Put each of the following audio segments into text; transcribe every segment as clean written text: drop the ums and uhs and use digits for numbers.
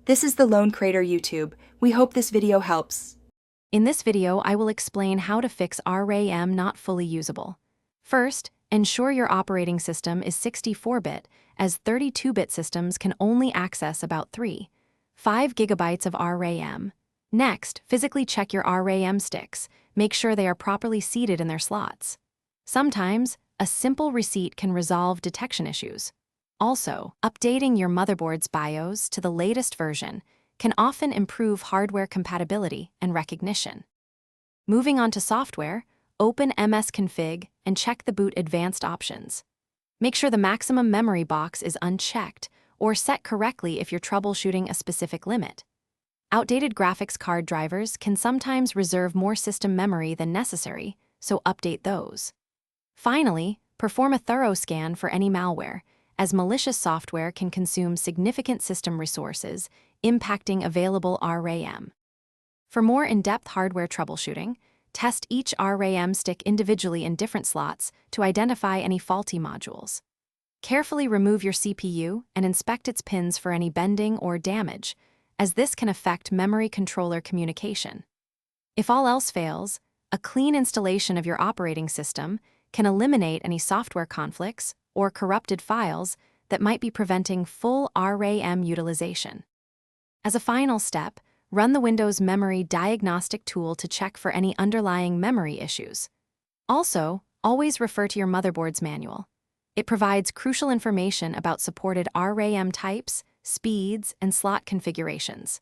This is the Lone Crater YouTube. We hope this video helps. In this video, I will explain how to fix RAM not fully usable. First, ensure your operating system is 64-bit, as 32-bit systems can only access about 5 GB of RAM. Next, physically check your RAM sticks. Make sure they are properly seated in their slots. Sometimes, a simple reset can resolve detection issues. Also, updating your motherboard's BIOS to the latest version can often improve hardware compatibility and recognition. Moving on to software, open msconfig and check the boot advanced options. Make sure the maximum memory box is unchecked or set correctly if you're troubleshooting a specific limit. Outdated graphics card drivers can sometimes reserve more system memory than necessary, so update those. Finally, perform a thorough scan for any malware, as malicious software can consume significant system resources, impacting available RAM. For more in-depth hardware troubleshooting, test each RAM stick individually in different slots to identify any faulty modules. Carefully remove your CPU and inspect its pins for any bending or damage, as this can affect memory controller communication. If all else fails, a clean installation of your operating system can eliminate any software conflicts or corrupted files that might be preventing full RAM utilization. As a final step, run the Windows Memory Diagnostic tool to check for any underlying memory issues. Also, always refer to your motherboard's manual. It provides crucial information about supported RAM types, speeds, and slot configurations.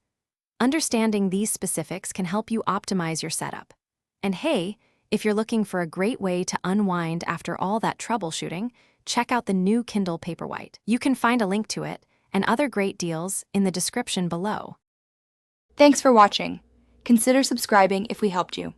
Understanding these specifics can help you optimize your setup. And hey, if you're looking for a great way to unwind after all that troubleshooting, check out the new Kindle Paperwhite. You can find a link to it and other great deals in the description below. Thanks for watching. Consider subscribing if we helped you.